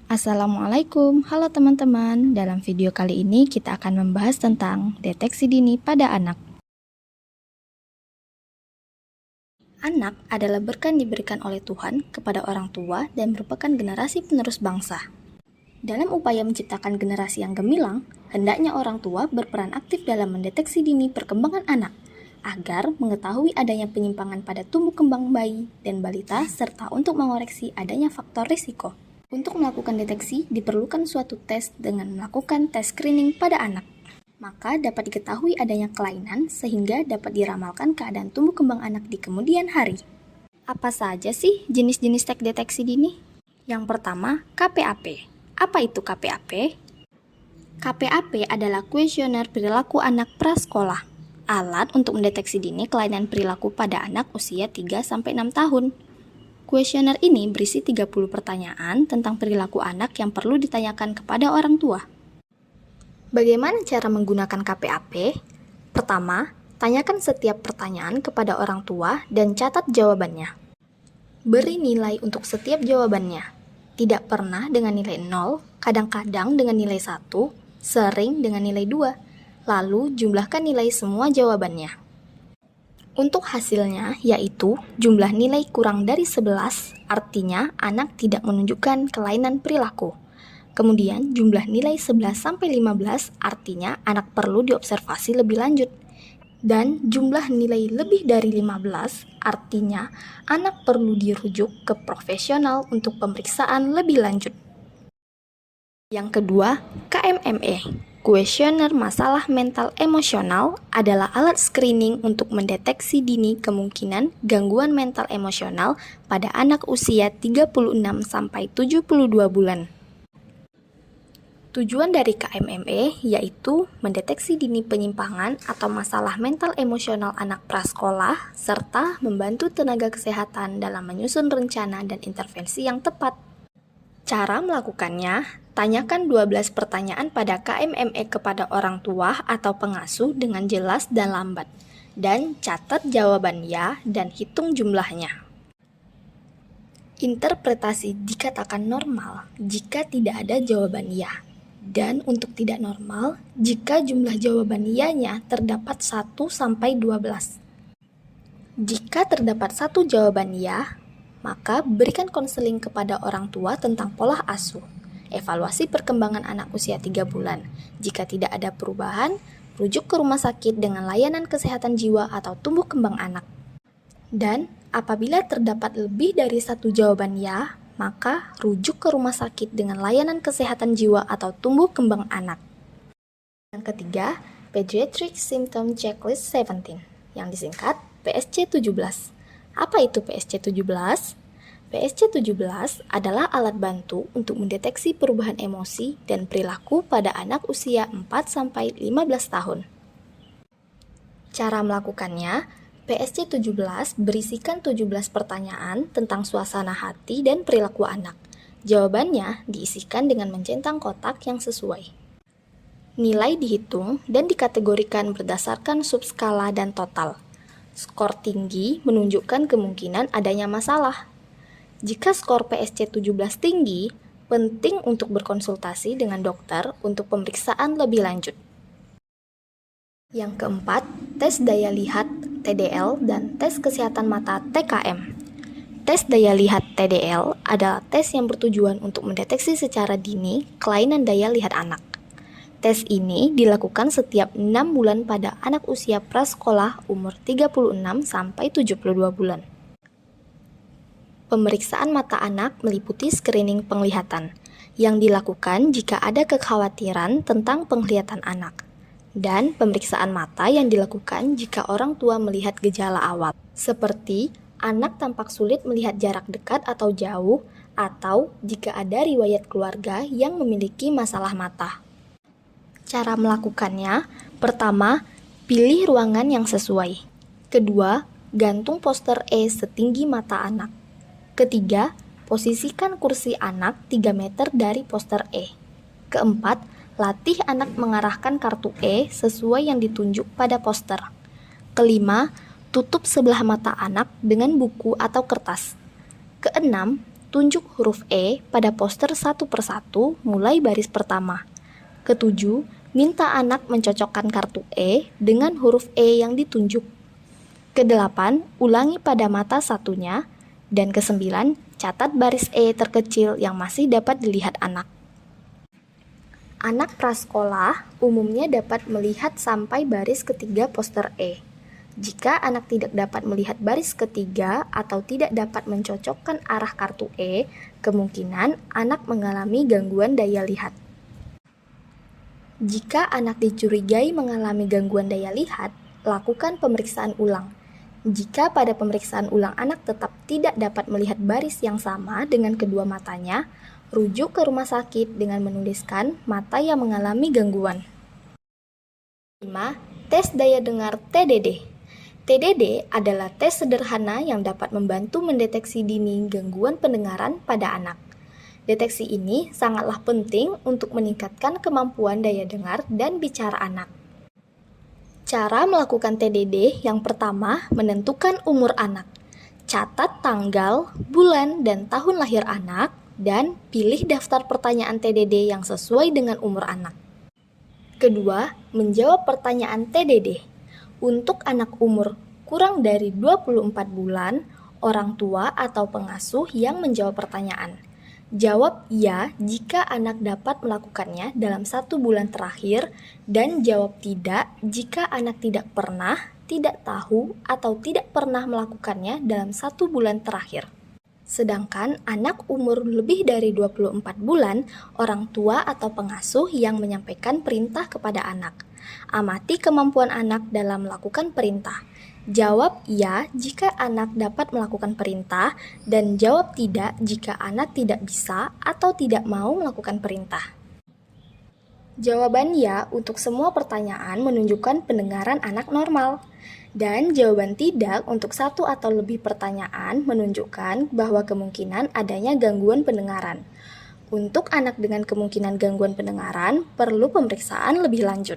Assalamualaikum, halo teman-teman. Dalam video kali ini kita akan membahas tentang deteksi dini pada anak. Anak adalah berkah yang diberikan oleh Tuhan kepada orang tua dan merupakan generasi penerus bangsa. Dalam upaya menciptakan generasi yang gemilang, hendaknya orang tua berperan aktif dalam mendeteksi dini perkembangan anak, agar mengetahui adanya penyimpangan pada tumbuh kembang bayi dan balita serta untuk mengoreksi adanya faktor risiko. Untuk melakukan deteksi, diperlukan suatu tes dengan melakukan tes screening pada anak. Maka dapat diketahui adanya kelainan sehingga dapat diramalkan keadaan tumbuh kembang anak di kemudian hari. Apa saja sih jenis-jenis tes deteksi dini? Yang pertama, KPAP. Apa itu KPAP? KPAP adalah kuesioner perilaku anak prasekolah, alat untuk mendeteksi dini kelainan perilaku pada anak usia 3-6 tahun. Kuesioner ini berisi 30 pertanyaan tentang perilaku anak yang perlu ditanyakan kepada orang tua. Bagaimana cara menggunakan KPAP? Pertama, tanyakan setiap pertanyaan kepada orang tua dan catat jawabannya. Beri nilai untuk setiap jawabannya. Tidak pernah dengan nilai 0, kadang-kadang dengan nilai 1, sering dengan nilai 2. Lalu jumlahkan nilai semua jawabannya. Untuk hasilnya, yaitu jumlah nilai kurang dari 11, artinya anak tidak menunjukkan kelainan perilaku. Kemudian, jumlah nilai 11-15, artinya anak perlu diobservasi lebih lanjut. Dan jumlah nilai lebih dari 15, artinya anak perlu dirujuk ke profesional untuk pemeriksaan lebih lanjut. Yang kedua, KMME. Kuesioner Masalah Mental Emosional adalah alat screening untuk mendeteksi dini kemungkinan gangguan mental emosional pada anak usia 36-72 bulan. Tujuan dari KMME yaitu mendeteksi dini penyimpangan atau masalah mental emosional anak prasekolah serta membantu tenaga kesehatan dalam menyusun rencana dan intervensi yang tepat. Cara melakukannya, tanyakan 12 pertanyaan pada KMME kepada orang tua atau pengasuh dengan jelas dan lambat, dan catat jawaban ya dan hitung jumlahnya. Interpretasi dikatakan normal jika tidak ada jawaban ya, dan untuk tidak normal jika jumlah jawaban ya-nya terdapat 1-12. Jika terdapat satu jawaban ya, maka berikan konseling kepada orang tua tentang pola asuh. Evaluasi perkembangan anak usia 3 bulan. Jika tidak ada perubahan, rujuk ke rumah sakit dengan layanan kesehatan jiwa atau tumbuh kembang anak. Dan apabila terdapat lebih dari satu jawaban ya, maka rujuk ke rumah sakit dengan layanan kesehatan jiwa atau tumbuh kembang anak. Yang ketiga, Pediatric Symptom Checklist 17, yang disingkat PSC-17. Apa itu PSC-17? PSC-17 adalah alat bantu untuk mendeteksi perubahan emosi dan perilaku pada anak usia 4-15 tahun. Cara melakukannya, PSC-17 berisikan 17 pertanyaan tentang suasana hati dan perilaku anak. Jawabannya diisikan dengan mencentang kotak yang sesuai. Nilai dihitung dan dikategorikan berdasarkan subskala dan total. Skor tinggi menunjukkan kemungkinan adanya masalah. Jika skor PSC-17 tinggi, penting untuk berkonsultasi dengan dokter untuk pemeriksaan lebih lanjut. Yang keempat, tes daya lihat TDL dan tes kesehatan mata TKM. Tes daya lihat TDL adalah tes yang bertujuan untuk mendeteksi secara dini kelainan daya lihat anak. Tes ini dilakukan setiap 6 bulan pada anak usia prasekolah umur 36-72 bulan. Pemeriksaan mata anak meliputi screening penglihatan, yang dilakukan jika ada kekhawatiran tentang penglihatan anak, dan pemeriksaan mata yang dilakukan jika orang tua melihat gejala awal, seperti anak tampak sulit melihat jarak dekat atau jauh, atau jika ada riwayat keluarga yang memiliki masalah mata. Cara melakukannya, pertama, pilih ruangan yang sesuai. Kedua, gantung poster E setinggi mata anak. Ketiga, posisikan kursi anak 3 meter dari poster E. Keempat, latih anak mengarahkan kartu E sesuai yang ditunjuk pada poster. Kelima, tutup sebelah mata anak dengan buku atau kertas. Keenam, tunjuk huruf E pada poster satu persatu mulai baris pertama. Ketujuh, minta anak mencocokkan kartu E dengan huruf E yang ditunjuk. Kedelapan, ulangi pada mata satunya. Dan kesembilan, catat baris E terkecil yang masih dapat dilihat anak. Anak prasekolah umumnya dapat melihat sampai baris ketiga poster E. Jika anak tidak dapat melihat baris ketiga atau tidak dapat mencocokkan arah kartu E, kemungkinan anak mengalami gangguan daya lihat. Jika anak dicurigai mengalami gangguan daya lihat, lakukan pemeriksaan ulang. Jika pada pemeriksaan ulang anak tetap tidak dapat melihat baris yang sama dengan kedua matanya, rujuk ke rumah sakit dengan menuliskan mata yang mengalami gangguan. 5. Tes daya dengar TDD. TDD adalah tes sederhana yang dapat membantu mendeteksi dini gangguan pendengaran pada anak. Deteksi ini sangatlah penting untuk meningkatkan kemampuan daya dengar dan bicara anak. Cara melakukan TDD yang pertama, menentukan umur anak. Catat tanggal, bulan, dan tahun lahir anak, dan pilih daftar pertanyaan TDD yang sesuai dengan umur anak. Kedua, menjawab pertanyaan TDD. Untuk anak umur kurang dari 24 bulan, orang tua atau pengasuh yang menjawab pertanyaan. Jawab ya jika anak dapat melakukannya dalam 1 bulan terakhir, dan jawab tidak jika anak tidak pernah, tidak tahu, atau tidak pernah melakukannya dalam 1 bulan terakhir. Sedangkan anak umur lebih dari 24 bulan, orang tua atau pengasuh yang menyampaikan perintah kepada anak. Amati kemampuan anak dalam melakukan perintah. Jawab ya jika anak dapat melakukan perintah, dan jawab tidak jika anak tidak bisa atau tidak mau melakukan perintah. Jawaban ya untuk semua pertanyaan menunjukkan pendengaran anak normal. Dan jawaban tidak untuk 1 atau lebih pertanyaan menunjukkan bahwa kemungkinan adanya gangguan pendengaran. Untuk anak dengan kemungkinan gangguan pendengaran, perlu pemeriksaan lebih lanjut.